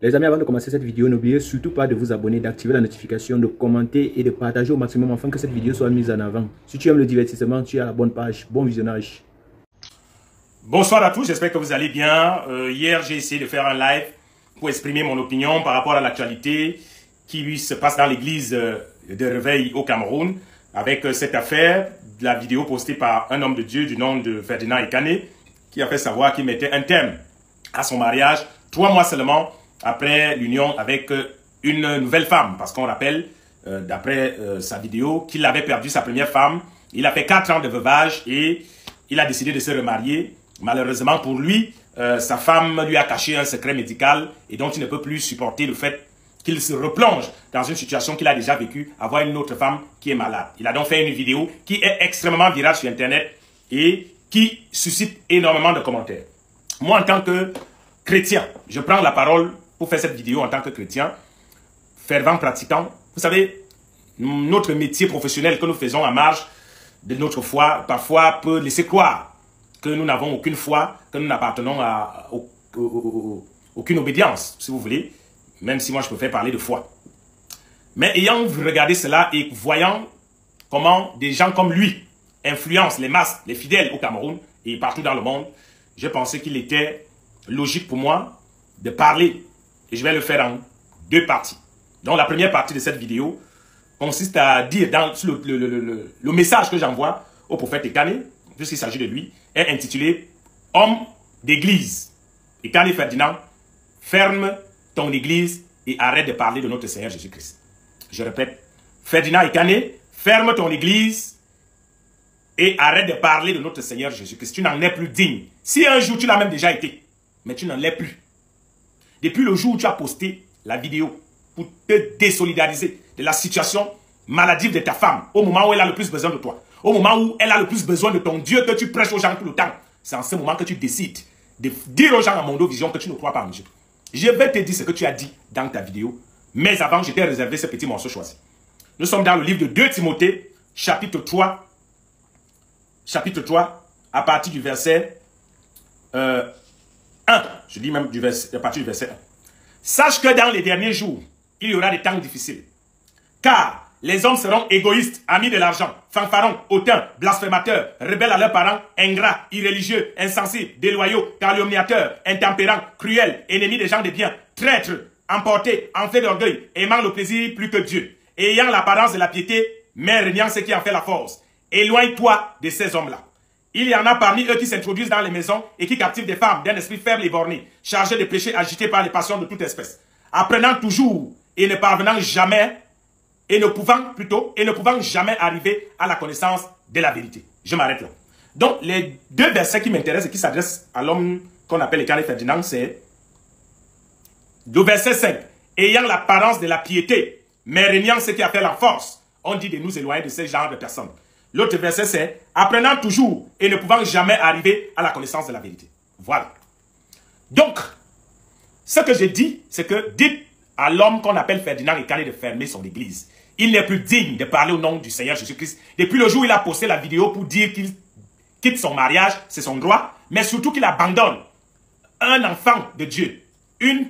Les amis, avant de commencer cette vidéo, n'oubliez surtout pas de vous abonner, d'activer la notification, de commenter et de partager au maximum afin que cette vidéo soit mise en avant. Si tu aimes le divertissement, tu es à la bonne page. Bon visionnage. Bonsoir à tous, j'espère que vous allez bien. Hier, j'ai essayé de faire un live pour exprimer mon opinion par rapport à l'actualité qui se passe dans l'église de Réveil au Cameroun avec cette affaire de la vidéo postée par un homme de Dieu du nom de Ferdinand Ekane qui a fait savoir qu'il mettait un terme à son mariage 3 mois seulement après l'union avec une nouvelle femme. Parce qu'on rappelle, d'après sa vidéo, qu'il avait perdu sa première femme. Il a fait 4 ans de veuvage et il a décidé de se remarier. Malheureusement pour lui, sa femme lui a caché un secret médical et donc il ne peut plus supporter le fait qu'il se replonge dans une situation qu'il a déjà vécue, avoir une autre femme qui est malade. Il a donc fait une vidéo qui est extrêmement virale sur Internet et qui suscite énormément de commentaires. Moi, en tant que chrétien, je prends la parole pour faire cette vidéo en tant que chrétien, fervent pratiquant. Vous savez, notre métier professionnel que nous faisons en marge de notre foi, parfois peut laisser croire que nous n'avons aucune foi, que nous n'appartenons à aucune obédience, si vous voulez, même si moi je préfère parler de foi. Mais ayant regardé cela et voyant comment des gens comme lui influencent les masses, les fidèles au Cameroun et partout dans le monde, j'ai pensé qu'il était logique pour moi de parler, et je vais le faire en 2 parties. Donc la première partie de cette vidéo consiste à dire dans le message que j'envoie au prophète Ekane, puisqu'il s'agit de lui, est intitulé « Homme d'église ». Ekane Ferdinand, ferme ton église et arrête de parler de notre Seigneur Jésus-Christ. Je répète, Ferdinand Ekane, ferme ton église et arrête de parler de notre Seigneur Jésus-Christ. Tu n'en es plus digne. Si un jour tu l'as même déjà été, mais tu n'en es plus. Depuis le jour où tu as posté la vidéo pour te désolidariser de la situation maladive de ta femme, au moment où elle a le plus besoin de toi, au moment où elle a le plus besoin de ton Dieu que tu prêches aux gens tout le temps, c'est en ce moment que tu décides de dire aux gens à Mondo Vision que tu ne crois pas en Dieu. Je vais te dire ce que tu as dit dans ta vidéo, mais avant, je t'ai réservé ce petit morceau choisi. Nous sommes dans le livre de 2 Timothée, chapitre 3, à partir du verset 1. Je dis même à partir du verset 1. Sache que dans les derniers jours, il y aura des temps difficiles. Car les hommes seront égoïstes, amis de l'argent, fanfarons, hautains, blasphémateurs, rebelles à leurs parents, ingrats, irréligieux, insensibles, déloyaux, calomniateurs, intempérants, cruels, ennemis des gens de bien, traîtres, emportés, enflés d'orgueil, aimant le plaisir plus que Dieu, ayant l'apparence de la piété, mais régnant ce qui en fait la force. Éloigne-toi de ces hommes-là. Il y en a parmi eux qui s'introduisent dans les maisons et qui captivent des femmes d'un esprit faible et borné, chargés de péchés agités par les passions de toute espèce, apprenant toujours et ne parvenant jamais, et ne pouvant jamais arriver à la connaissance de la vérité. Je m'arrête là. Donc, les 2 versets qui m'intéressent et qui s'adressent à l'homme qu'on appelle Ekane Ferdinand, c'est le verset 5. Ayant l'apparence de la piété, mais régnant ce qui a fait la force. On dit de nous éloigner de ce genre de personnes. L'autre verset, c'est apprenant toujours et ne pouvant jamais arriver à la connaissance de la vérité. Voilà. Donc, ce que je dis, c'est que dites à l'homme qu'on appelle Ferdinand Ekane de fermer son église. Il n'est plus digne de parler au nom du Seigneur Jésus-Christ. Depuis le jour où il a posté la vidéo pour dire qu'il quitte son mariage, c'est son droit, mais surtout qu'il abandonne un enfant de Dieu, une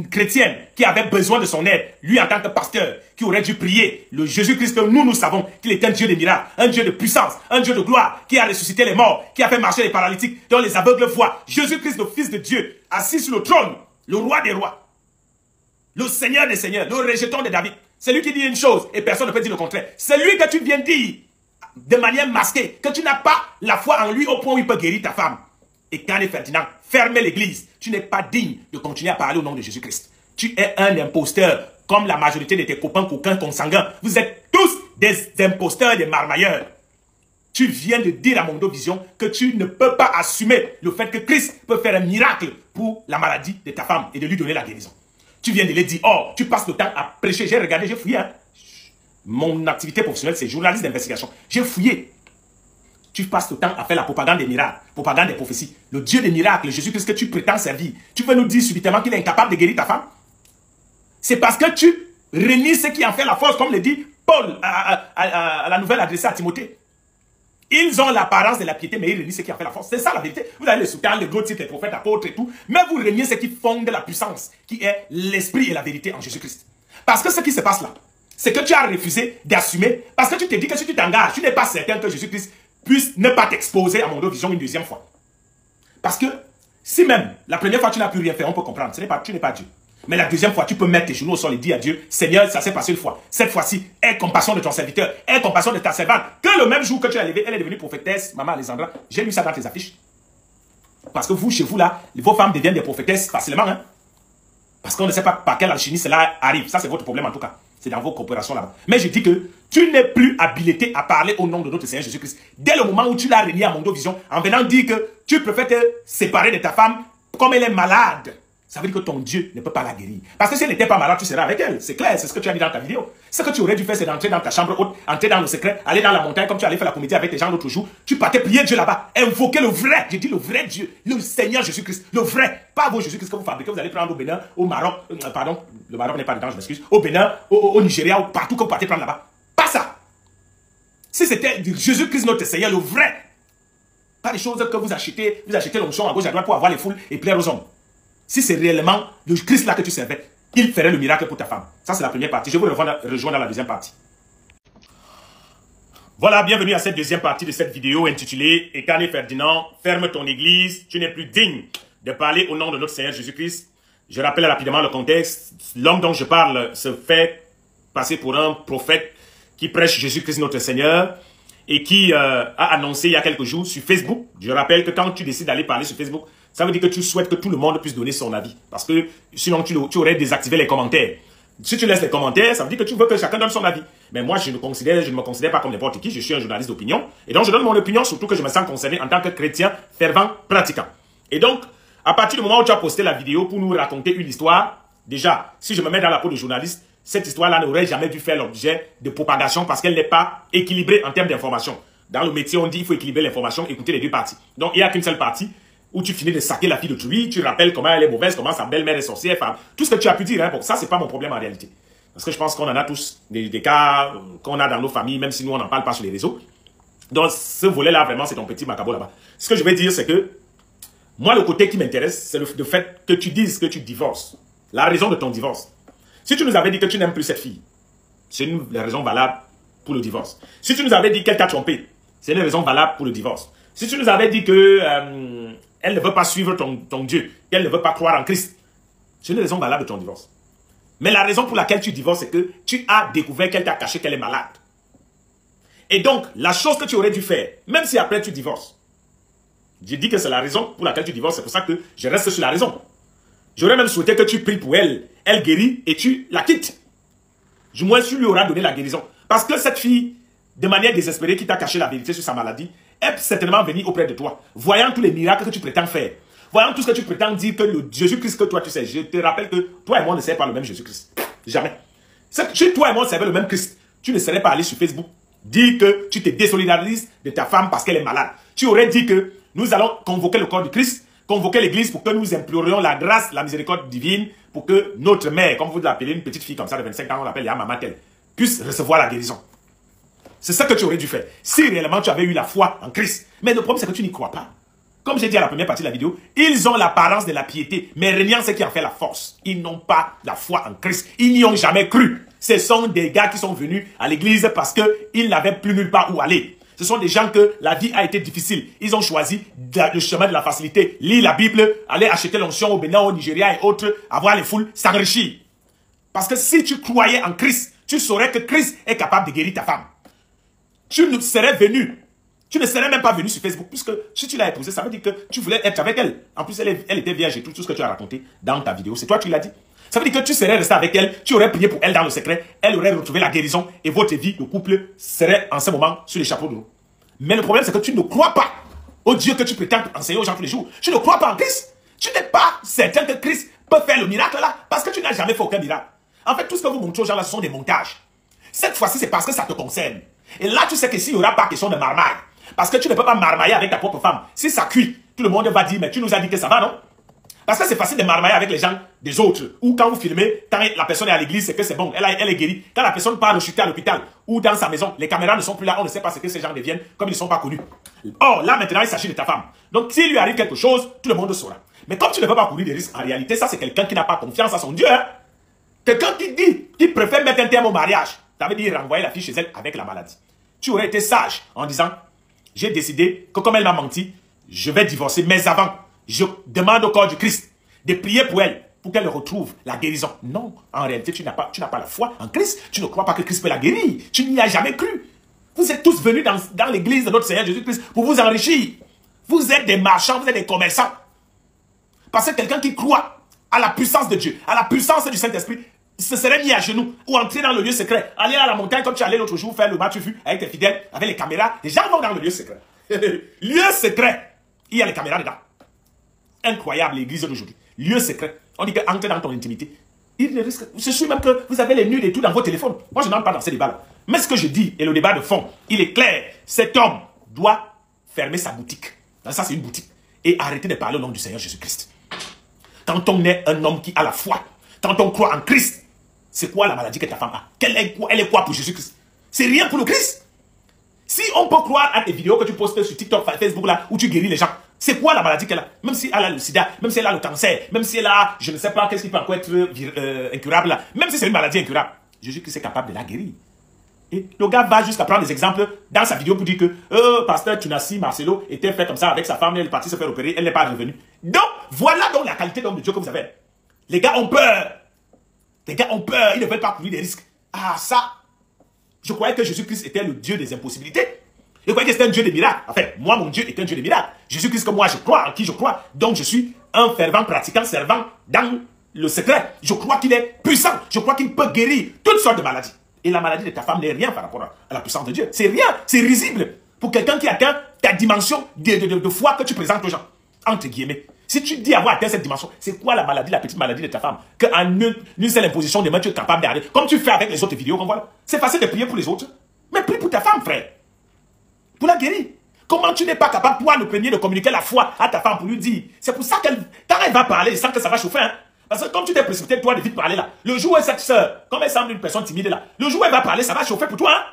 chrétienne qui avait besoin de son aide, lui en tant que pasteur, qui aurait dû prier le Jésus-Christ que nous savons qu'il est un Dieu de miracles, un Dieu de puissance, un Dieu de gloire, qui a ressuscité les morts, qui a fait marcher les paralytiques, dont les aveugles voient. Jésus-Christ, le Fils de Dieu, assis sur le trône, le roi des rois, le Seigneur des seigneurs, le rejeton de David. C'est lui qui dit une chose et personne ne peut dire le contraire. C'est lui que tu viens dire de manière masquée, que tu n'as pas la foi en lui au point où il peut guérir ta femme. Ekane Ferdinand, fermez l'église. Tu n'es pas digne de continuer à parler au nom de Jésus-Christ. Tu es un imposteur, comme la majorité de tes copains consanguins. Vous êtes tous des imposteurs, des marmailleurs. Tu viens de dire à Mondo Vision que tu ne peux pas assumer le fait que Christ peut faire un miracle pour la maladie de ta femme et de lui donner la guérison. Tu viens de le dire, oh, tu passes le temps à prêcher. J'ai regardé, j'ai fouillé. Hein. Mon activité professionnelle, c'est journaliste d'investigation. J'ai fouillé. Tu passes le temps à faire la propagande des miracles, propagande des prophéties. Le Dieu des miracles, Jésus-Christ que tu prétends servir. Tu veux nous dire subitement qu'il est incapable de guérir ta femme? C'est parce que tu renies ce qui en fait la force, comme le dit Paul à la nouvelle adressée à Timothée. Ils ont l'apparence de la piété, mais ils renient ce qui a fait la force. C'est ça la vérité. Vous avez les sultans, les gros titres, les prophètes, apôtres et tout. Mais vous reniez ce qui fonde la puissance, qui est l'esprit et la vérité en Jésus-Christ. Parce que ce qui se passe là, c'est que tu as refusé d'assumer. Parce que tu te dis que si tu t'engages, tu n'es pas certain que Jésus-Christ puisse ne pas t'exposer à Mondovision une deuxième fois. Parce que si même la première fois tu n'as pu rien faire, on peut comprendre. Tu n'es pas Dieu. Mais la deuxième fois, tu peux mettre tes genoux au sol et dire à Dieu, Seigneur, ça s'est passé une fois. Cette fois-ci, aie compassion de ton serviteur, aie compassion de ta servante. Que le même jour que tu l'as levée, elle est devenue prophétesse, maman Alessandra. J'ai lu ça dans tes affiches. Parce que vous, chez vous là, vos femmes deviennent des prophétesses facilement. Hein? Parce qu'on ne sait pas par quelle alchimie cela arrive. Ça, c'est votre problème en tout cas. C'est dans vos coopérations là-bas. Mais je dis que tu n'es plus habilité à parler au nom de notre Seigneur Jésus-Christ. Dès le moment où tu l'as renié à Mondovision, en venant dire que tu préfères te séparer de ta femme comme elle est malade. Ça veut dire que ton Dieu ne peut pas la guérir. Parce que si elle n'était pas malade, tu serais avec elle. C'est clair, c'est ce que tu as dit dans ta vidéo. Ce que tu aurais dû faire, c'est d'entrer dans ta chambre haute, entrer dans le secret, aller dans la montagne, comme tu allais faire la comédie avec tes gens l'autre jour. Tu partais prier Dieu là-bas, invoquer le vrai, je dis le vrai Dieu, le Seigneur Jésus-Christ, le vrai. Pas vos Jésus-Christ que vous fabriquez, vous allez prendre au Bénin, au Maroc, pardon, le Maroc n'est pas dedans, je m'excuse, au Bénin, au Nigeria, ou partout que vous partez prendre là-bas. Pas ça. Si c'était Jésus-Christ notre Seigneur, le vrai, pas des choses que vous achetez l'onction à gauche à droite pour avoir les foules et plaire aux hommes. Si c'est réellement le Christ là que tu servais, il ferait le miracle pour ta femme. Ça, c'est la première partie. Je vous rejoins dans la deuxième partie. Voilà, bienvenue à cette deuxième partie de cette vidéo intitulée « Ekane Ferdinand, ferme ton église, tu n'es plus digne de parler au nom de notre Seigneur Jésus-Christ ». Je rappelle rapidement le contexte. L'homme dont je parle se fait passer pour un prophète qui prêche Jésus-Christ notre Seigneur et qui a annoncé il y a quelques jours sur Facebook. Je rappelle que quand tu décides d'aller parler sur Facebook, ça veut dire que tu souhaites que tout le monde puisse donner son avis. Parce que sinon, tu aurais désactivé les commentaires. Si tu laisses les commentaires, ça veut dire que tu veux que chacun donne son avis. Mais moi, je ne me considère pas comme n'importe qui. Je suis un journaliste d'opinion. Et donc, je donne mon opinion, surtout que je me sens concerné en tant que chrétien, fervent, pratiquant. Et donc, à partir du moment où tu as posté la vidéo pour nous raconter une histoire, déjà, si je me mets dans la peau de journaliste, cette histoire-là n'aurait jamais dû faire l'objet de propagation parce qu'elle n'est pas équilibrée en termes d'information. Dans le métier, on dit qu'il faut équilibrer l'information, écouter les deux parties. Donc, il n'y a qu'une seule partie où tu finis de saquer la fille d'autrui, tu rappelles comment elle est mauvaise, comment sa belle-mère est sorcière, enfin, tout ce que tu as pu dire, hein, bon, ça, c'est pas mon problème en réalité. Parce que je pense qu'on en a tous des cas qu'on a dans nos familles, même si nous, on n'en parle pas sur les réseaux. Donc, ce volet-là, vraiment, c'est ton petit macabo là-bas. Ce que je vais dire, c'est que, moi, le côté qui m'intéresse, c'est le fait que tu dises que tu divorces. La raison de ton divorce. Si tu nous avais dit que tu n'aimes plus cette fille, c'est une raison valable pour le divorce. Si tu nous avais dit qu'elle t'a trompé, c'est une raison valable pour le divorce. Si tu nous avais dit que elle ne veut pas suivre ton Dieu, qu'elle ne veut pas croire en Christ, c'est une raison valable de ton divorce. Mais la raison pour laquelle tu divorces, c'est que tu as découvert qu'elle t'a caché qu'elle est malade. Et donc, la chose que tu aurais dû faire, même si après tu divorces, j'ai dit que c'est la raison pour laquelle tu divorces, c'est pour ça que je reste sur la raison. J'aurais même souhaité que tu pries pour elle, elle guérit et tu la quittes. Du moins, tu lui auras donné la guérison. Parce que cette fille, de manière désespérée, qui t'a caché la vérité sur sa maladie, elle peut certainement venir auprès de toi, voyant tous les miracles que tu prétends faire, voyant tout ce que tu prétends dire que le Jésus-Christ que toi tu sais. Je te rappelle que toi et moi ne savons pas le même Jésus-Christ. Jamais. Si toi et moi savaient le même Christ, tu ne serais pas allé sur Facebook dire que tu te désolidarises de ta femme parce qu'elle est malade. Tu aurais dit que nous allons convoquer le corps du Christ, convoquer l'église pour que nous implorions la grâce, la miséricorde divine pour que notre mère, comme vous l'appelez, une petite fille comme ça de 25 ans, on l'appelle Yamamatel, puisse recevoir la guérison. C'est ça que tu aurais dû faire. Si réellement tu avais eu la foi en Christ. Mais le problème, c'est que tu n'y crois pas. Comme j'ai dit à la première partie de la vidéo, ils ont l'apparence de la piété, mais régnant ce qui en fait la force. Ils n'ont pas la foi en Christ. Ils n'y ont jamais cru. Ce sont des gars qui sont venus à l'église parce qu'ils n'avaient plus nulle part où aller. Ce sont des gens que la vie a été difficile. Ils ont choisi le chemin de la facilité. Lire la Bible, aller acheter l'onction au Bénin, au Nigeria et autres, avoir les foules, s'enrichir. Parce que si tu croyais en Christ, tu saurais que Christ est capable de guérir ta femme. Tu ne serais venu. Tu ne serais même pas venu sur Facebook, puisque si tu l'as épousée, ça veut dire que tu voulais être avec elle. En plus, elle était vierge et tout ce que tu as raconté dans ta vidéo. C'est toi qui l'as dit. Ça veut dire que tu serais resté avec elle, tu aurais prié pour elle dans le secret, elle aurait retrouvé la guérison et votre vie de couple serait en ce moment sur les chapeaux de roue. Mais le problème, c'est que tu ne crois pas au Dieu que tu prétends enseigner aux gens tous les jours. Tu ne crois pas en Christ. Tu n'es pas certain que Christ peut faire le miracle là, parce que tu n'as jamais fait aucun miracle. En fait, tout ce que vous montrez aux gens là, ce sont des montages. Cette fois-ci, c'est parce que ça te concerne. Et là, tu sais que s'il n'y aura pas question de marmaille, parce que tu ne peux pas marmailler avec ta propre femme. Si ça cuit, tout le monde va dire, mais tu nous as dit que ça va, non? Parce que c'est facile de marmailler avec les gens des autres. Ou quand vous filmez, quand la personne est à l'église, c'est que c'est bon, elle est guérie. Quand la personne part chuter à l'hôpital ou dans sa maison, les caméras ne sont plus là, on ne sait pas ce que ces gens deviennent, comme ils ne sont pas connus. Or, là maintenant, il s'agit de ta femme. Donc, s'il lui arrive quelque chose, tout le monde saura. Mais comme tu ne veux pas courir des risques, en réalité, ça c'est quelqu'un qui n'a pas confiance à son Dieu. Hein? Quelqu'un qui dit qu'il préfère mettre un terme au mariage, ça veut dire renvoyer la fille chez elle avec la maladie. Tu aurais été sage en disant, j'ai décidé que comme elle m'a menti, je vais divorcer, mais avant, je demande au corps du Christ de prier pour elle, pour qu'elle retrouve la guérison. Non, en réalité, tu n'as pas la foi en Christ. Tu ne crois pas que Christ peut la guérir. Tu n'y as jamais cru. Vous êtes tous venus dans l'église de notre Seigneur Jésus-Christ pour vous enrichir. Vous êtes des marchands, vous êtes des commerçants. Parce que quelqu'un qui croit à la puissance de Dieu, à la puissance du Saint-Esprit, se serait mis à genoux ou entrer dans le lieu secret. Aller à la montagne comme tu allais l'autre jour faire le match avec tes fidèles, avec les caméras. Les gens vont dans le lieu secret. Lieu secret. Il y a les caméras dedans. Incroyable l'église d'aujourd'hui. Lieu secret. On dit qu'entre dans ton intimité. Il risque. Je suis même que vous avez les nudes et tout dans vos téléphones. Moi, je n'entre pas dans ces débats-là. Mais ce que je dis, et le débat de fond, il est clair. Cet homme doit fermer sa boutique. Ça, c'est une boutique. Et arrêter de parler au nom du Seigneur Jésus-Christ. Quand on est un homme qui a la foi, quand on croit en Christ, c'est quoi la maladie que ta femme a? Elle est quoi pour Jésus-Christ? C'est rien pour le Christ. Si on peut croire à tes vidéos que tu postes sur TikTok, Facebook, là, où tu guéris les gens, c'est quoi la maladie qu'elle a? Même si elle a le sida, même si elle a le cancer, même si elle a, je ne sais pas, qu'est-ce qui peut encore être incurable là, même si c'est une maladie incurable, Jésus-Christ est capable de la guérir. Et le gars va jusqu'à prendre des exemples dans sa vidéo pour dire que pasteur Tunassi Marcelo était fait comme ça avec sa femme, elle est partie se faire opérer, elle n'est pas revenue. Donc, voilà donc la qualité d'homme de Dieu que vous avez. Les gars ont peur. Les gars ont peur, ils ne veulent pas courir des risques. Ah, ça, je croyais que Jésus-Christ était le Dieu des impossibilités. Je croyais que c'était un Dieu des miracles. En fait, moi, mon Dieu est un Dieu des miracles. Jésus-Christ, comme moi, je crois en qui je crois. Donc, je suis un fervent pratiquant, servant dans le secret. Je crois qu'il est puissant. Je crois qu'il peut guérir toutes sortes de maladies. Et la maladie de ta femme n'est rien par rapport à la puissance de Dieu. C'est rien. C'est risible. Pour quelqu'un qui atteint ta dimension de foi que tu présentes aux gens. Entre guillemets. Si tu dis avoir atteint cette dimension, c'est quoi la maladie, la petite maladie de ta femme? Qu'en une seule imposition de main, tu es capable d'arrêter. Comme tu fais avec les autres vidéos qu'on voit. C'est facile de prier pour les autres. Mais prie pour ta femme, frère. Pour la guérir. Comment tu n'es pas capable, toi, le premier, de communiquer la foi à ta femme pour lui dire? C'est pour ça qu'elle, quand elle va parler, je sens que ça va chauffer. Hein? Parce que comme tu t'es précipité, toi, de vite parler là, le jour où cette soeur, comme elle semble une personne timide là, le jour où elle va parler, ça va chauffer pour toi. Hein?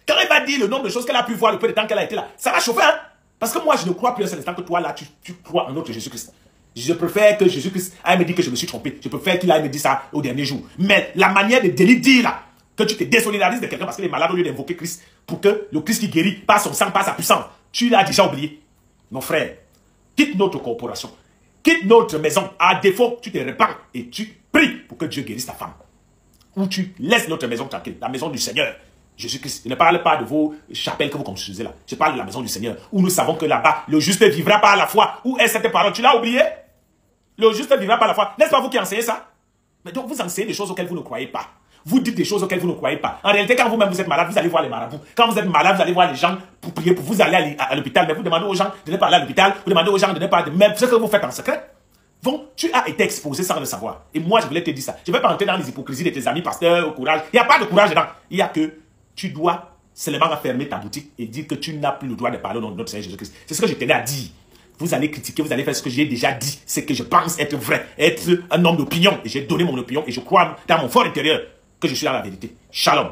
Quand elle va dire le nombre de choses qu'elle a pu voir le peu de temps qu'elle a été là, ça va chauffer. Hein? Parce que moi, je ne crois plus un seul instant que toi, là, tu crois en notre Jésus-Christ. Je préfère que Jésus-Christ aille me dire que je me suis trompé. Je préfère qu'il aille me dire ça au dernier jour. Mais la manière de dire là, que tu te désolidarises de quelqu'un parce qu'il est malade au lieu d'invoquer Christ, pour que le Christ qui guérit, par son sang, par sa puissance, tu l'as déjà oublié. Mon frère, quitte notre corporation, quitte notre maison. À défaut, tu te répands et tu pries pour que Dieu guérisse ta femme. Ou tu laisses notre maison tranquille, la maison du Seigneur. Jésus-Christ. Je ne parle pas de vos chapelles que vous construisez là. Je parle de la maison du Seigneur. Où nous savons que là-bas, le juste vivra par la foi. Où est cette parole? Tu l'as oublié? Le juste vivra par la foi. N'est-ce pas vous qui enseignez ça? Mais donc vous enseignez des choses auxquelles vous ne croyez pas. Vous dites des choses auxquelles vous ne croyez pas. En réalité, quand vous-même vous êtes malade, vous allez voir les marabouts. Quand vous êtes malade, vous allez voir les gens pour prier pour vous aller à l'hôpital. Mais vous demandez aux gens de ne pas aller à l'hôpital. Vous demandez aux gens de ne pas... Même ce que vous faites en secret. Donc, tu as été exposé sans le savoir. Et moi, je voulais te dire ça. Je ne vais pas entrer dans les hypocrisies de tes amis pasteurs, au courage. Il n'y a pas de courage dedans. Il y a que tu dois seulement fermer ta boutique et dire que tu n'as plus le droit de parler au nom de notre Seigneur Jésus-Christ. C'est ce que je tenais à dire. Vous allez critiquer, vous allez faire ce que j'ai déjà dit. C'est que je pense être vrai, être un homme d'opinion. Et j'ai donné mon opinion et je crois dans mon fort intérieur que je suis dans la vérité. Shalom.